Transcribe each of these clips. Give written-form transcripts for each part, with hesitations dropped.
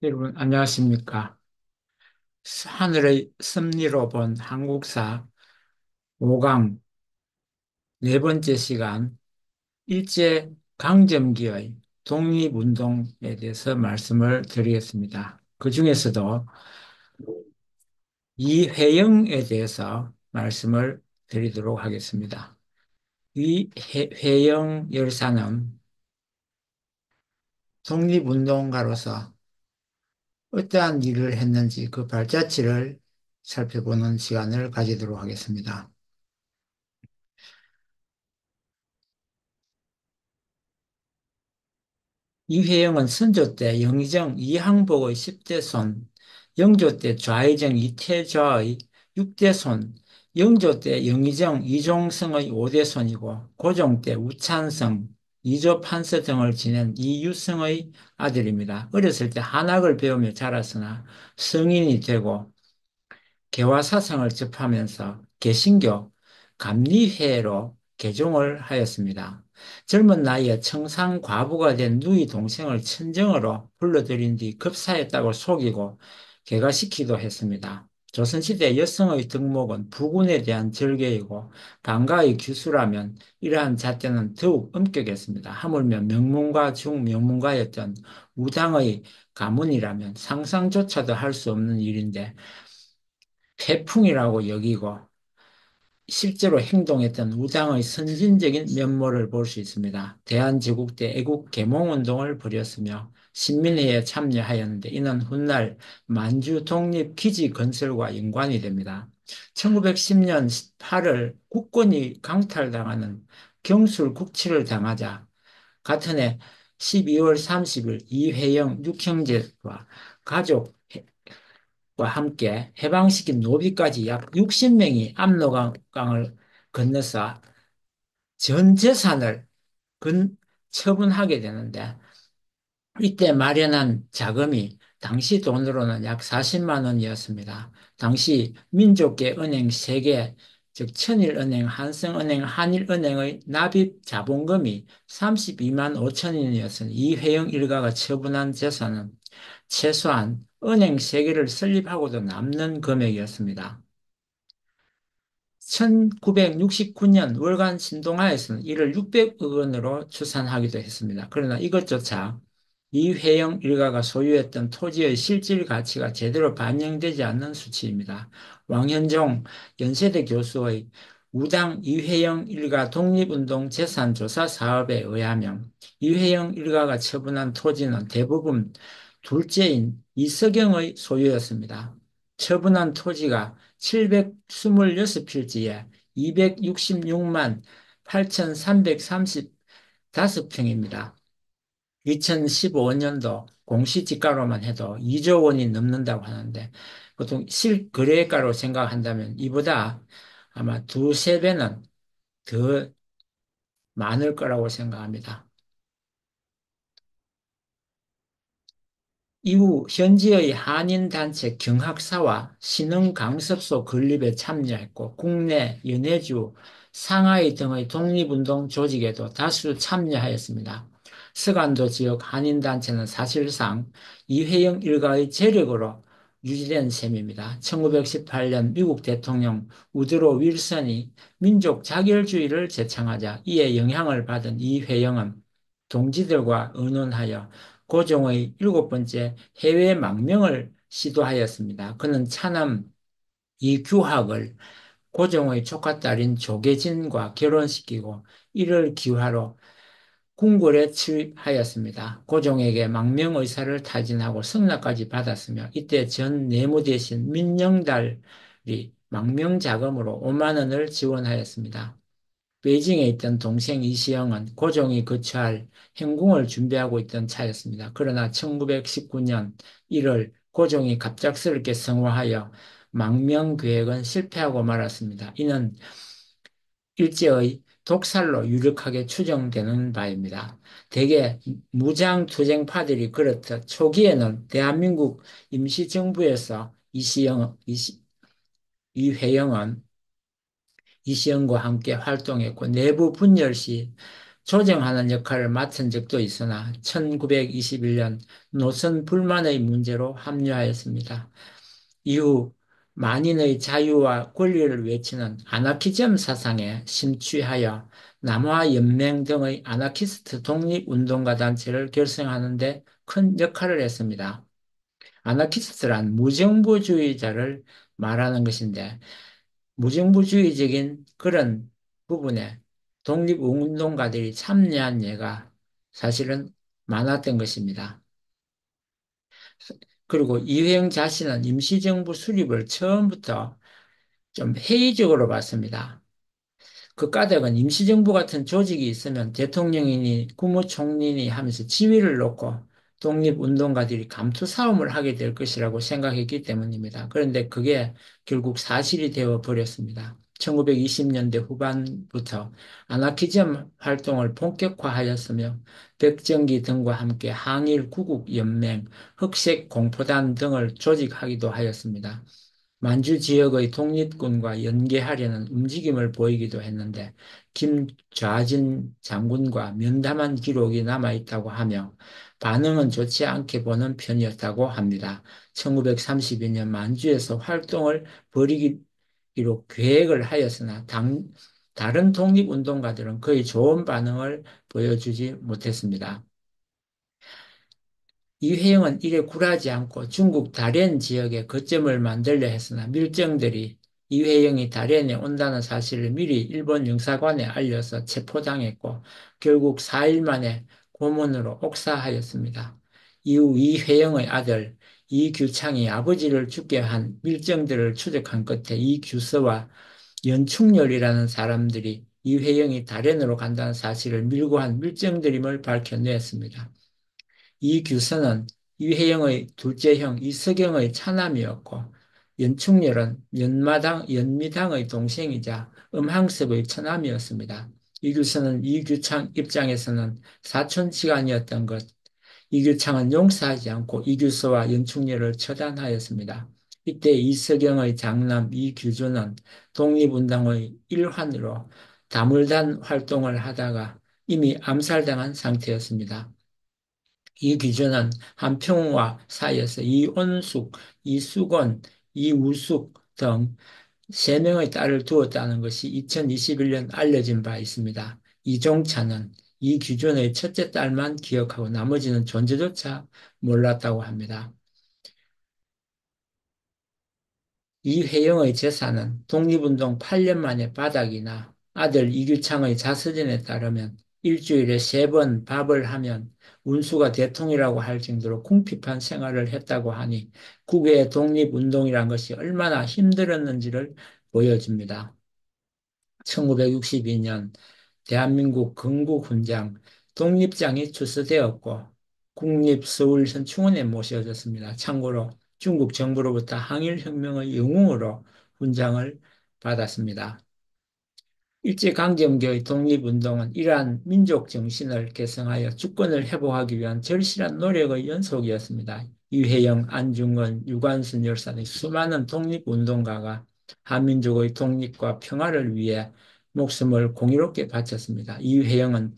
여러분, 안녕하십니까. 하늘의 섭리로 본 한국사 5강 네 번째 시간, 일제 강점기의 독립운동에 대해서 말씀을 드리겠습니다. 그 중에서도 이회영에 대해서 말씀을 드리도록 하겠습니다. 이회영 열사는 독립운동가로서 어떠한 일을 했는지 그 발자취를 살펴보는 시간을 가지도록 하겠습니다. 이회영은 선조 때 영의정 이항복의 10대 손, 영조 때 좌의정 이태좌의 6대 손, 영조 때 영의정 이종성의 5대 손이고 고종 때 우찬성, 이조 판서 등을 지낸 이유성의 아들입니다. 어렸을 때 한학을 배우며 자랐으나 성인이 되고 개화사상을 접하면서 개신교 감리회로 개종을 하였습니다. 젊은 나이에 청상 과부가 된 누이 동생을 친정으로 불러들인 뒤 급사했다고 속이고 개가시키기도 했습니다. 조선시대 여성의 덕목은 부군에 대한 절개이고 방가의 규수라면 이러한 잣대는 더욱 엄격했습니다. 하물며 명문가 중 명문가였던 우당의 가문이라면 상상조차도 할 수 없는 일인데 태풍이라고 여기고 실제로 행동했던 우당의 선진적인 면모를 볼 수 있습니다. 대한제국때 애국 계몽운동을 벌였으며 신민회에 참여하였는데 이는 훗날 만주 독립 기지 건설과 연관이 됩니다. 1910년 8월 국권이 강탈당하는 경술 국치를 당하자 같은 해 12월 30일 이회영 육형제와 가족 와 함께 해방시킨 노비까지 약 60명이 압록강을 건너서 전 재산을 처분하게 되는데 이때 마련한 자금이 당시 돈으로는 약 40만 원이었습니다. 당시 민족계 은행 3개, 즉 천일은행, 한성은행, 한일은행의 납입 자본금이 32만 5천 원이었으니 이회영 일가가 처분한 재산은 최소한 은행 3개를 설립하고도 남는 금액이었습니다. 1969년 월간 신동아에서는 이를 600억 원으로 추산하기도 했습니다. 그러나 이것조차 이회영 일가가 소유했던 토지의 실질 가치가 제대로 반영되지 않는 수치입니다. 왕현종 연세대 교수의 우당 이회영 일가 독립운동 재산조사 사업에 의하면 이회영 일가가 처분한 토지는 대부분 둘째인 이석영의 소유였습니다. 처분한 토지가 726필지에 266만 8,335평입니다. 2015년도 공시지가로만 해도 2조 원이 넘는다고 하는데 보통 실거래가로 생각한다면 이보다 아마 두세 배는 더 많을 거라고 생각합니다. 이후 현지의 한인단체 경학사와 신흥강습소 건립에 참여했고 국내 연해주, 상하이 등의 독립운동 조직에도 다수 참여하였습니다. 서간도 지역 한인단체는 사실상 이회영 일가의 재력으로 유지된 셈입니다. 1918년 미국 대통령 우드로 윌슨이 민족 자결주의를 제창하자 이에 영향을 받은 이회영은 동지들과 의논하여 고종의 7번째 해외 망명을 시도하였습니다. 그는 차남 이규학을 고종의 조카딸인 조계진과 결혼시키고 이를 기화로 궁궐에 취하였습니다. 고종에게 망명 의사를 타진하고 승낙까지 받았으며 이때 전 내무 대신 민영달이 망명 자금으로 5만 원을 지원하였습니다. 베이징에 있던 동생 이시영은 고종이 거처할 행궁을 준비하고 있던 차였습니다. 그러나 1919년 1월 고종이 갑작스럽게 성화하여 망명 계획은 실패하고 말았습니다. 이는 일제의 독살로 유력하게 추정되는 바입니다. 대개 무장투쟁파들이 그렇듯 초기에는 대한민국 임시정부에서 이회영은 이시영과 함께 활동했고 내부 분열 시 조정하는 역할을 맡은 적도 있으나 1921년 노선 불만의 문제로 합류하였습니다. 이후 만인의 자유와 권리를 외치는 아나키즘 사상에 심취하여 남화 연맹 등의 아나키스트 독립운동가 단체를 결성하는 데 큰 역할을 했습니다. 아나키스트란 무정부주의자를 말하는 것인데 무정부주의적인 그런 부분에 독립운동가들이 참여한 예가 사실은 많았던 것입니다. 그리고 이회영 자신은 임시정부 수립을 처음부터 좀 회의적으로 봤습니다. 그 까닭은 임시정부 같은 조직이 있으면 대통령이니 국무총리니 하면서 지위를 놓고 독립운동가들이 감투싸움을 하게 될 것이라고 생각했기 때문입니다. 그런데 그게 결국 사실이 되어 버렸습니다. 1920년대 후반부터 아나키즘 활동을 본격화하였으며 백정기 등과 함께 항일 구국연맹, 흑색공포단 등을 조직하기도 하였습니다. 만주 지역의 독립군과 연계하려는 움직임을 보이기도 했는데 김좌진 장군과 면담한 기록이 남아있다고 하며 반응은 좋지 않게 보는 편이었다고 합니다. 1932년 만주에서 활동을 벌이기로 계획을 하였으나 다른 독립운동가들은 거의 좋은 반응을 보여주지 못했습니다. 이회영은 이에 굴하지 않고 중국 다롄 지역에 거점을 만들려 했으나 밀정들이 이회영이 다롄에 온다는 사실을 미리 일본 영사관에 알려서 체포당했고 결국 4일 만에 고문으로 옥사하였습니다. 이후 이회영의 아들 이규창이 아버지를 죽게 한 밀정들을 추적한 끝에 이규서와 연충렬이라는 사람들이 이회영이 다롄으로 간다는 사실을 밀고 한 밀정들임을 밝혀냈습니다. 이 규서는 이회영의 둘째 형 이석영의 차남이었고 연충렬은 연미당의 동생이자 음항섭의 처남이었습니다. 이 규서는 이규창 입장에서는 사촌지간이었던 것, 이규창은 용서하지 않고 이규서와 연충렬을 처단하였습니다. 이때 이석영의 장남 이규조는 독립운동의 일환으로 다물단 활동을 하다가 이미 암살당한 상태였습니다. 이 기준은 한평화 사이에서 이온숙, 이수건, 이우숙 등 3명의 딸을 두었다는 것이 2021년 알려진 바 있습니다. 이종찬은 이 기준의 첫째 딸만 기억하고 나머지는 존재조차 몰랐다고 합니다. 이회영의 재산은 독립운동 8년 만에 바닥이 나 아들 이규창의 자서전에 따르면 일주일에 3번 밥을 하면 운수가 대통이라고 할 정도로 궁핍한 생활을 했다고 하니 국외 독립운동이란 것이 얼마나 힘들었는지를 보여줍니다. 1962년 대한민국 건국훈장 독립장이 출소되었고 국립서울현충원에 모셔졌습니다. 참고로 중국 정부로부터 항일혁명의 영웅으로 훈장을 받았습니다. 일제강점기의 독립운동은 이러한 민족 정신을 계승하여 주권을 회복하기 위한 절실한 노력의 연속이었습니다. 유해영, 안중근, 유관순 열사의 수많은 독립운동가가 한민족의 독립과 평화를 위해 목숨을 공의롭게 바쳤습니다. 이회영은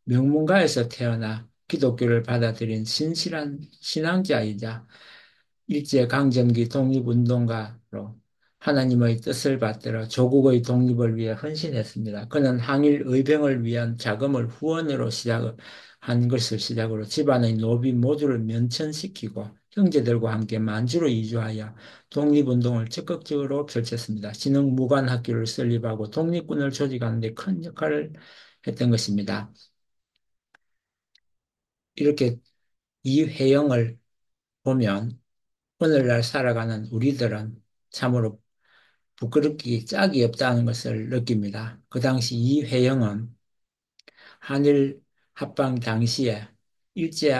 명문가에서 태어나 기독교를 받아들인 신실한 신앙자이자 일제강점기 독립운동가로 하나님의 뜻을 받들어 조국의 독립을 위해 헌신했습니다. 그는 항일 의병을 위한 자금을 후원으로 시작한 것을 시작으로 집안의 노비 모두를 면천시키고 형제들과 함께 만주로 이주하여 독립운동을 적극적으로 펼쳤습니다. 진흥무관학교를 설립하고 독립군을 조직하는 데 큰 역할을 했던 것입니다. 이렇게 이회영을 보면 오늘날 살아가는 우리들은 참으로 부끄럽기 짝이 없다는 것을 느낍니다. 그 당시 이회영은 한일 합방 당시에 일제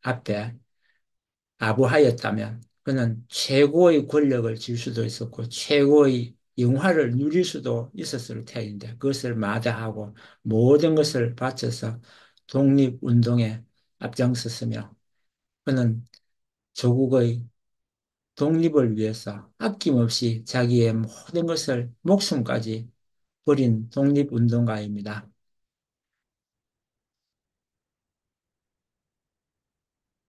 앞에 아부하였다면 그는 최고의 권력을 질 수도 있었고 최고의 영화를 누릴 수도 있었을 테인데 그것을 마다하고 모든 것을 바쳐서 독립운동에 앞장섰으며 그는 조국의 독립을 위해서 아낌없이 자기의 모든 것을 목숨까지 버린 독립운동가입니다.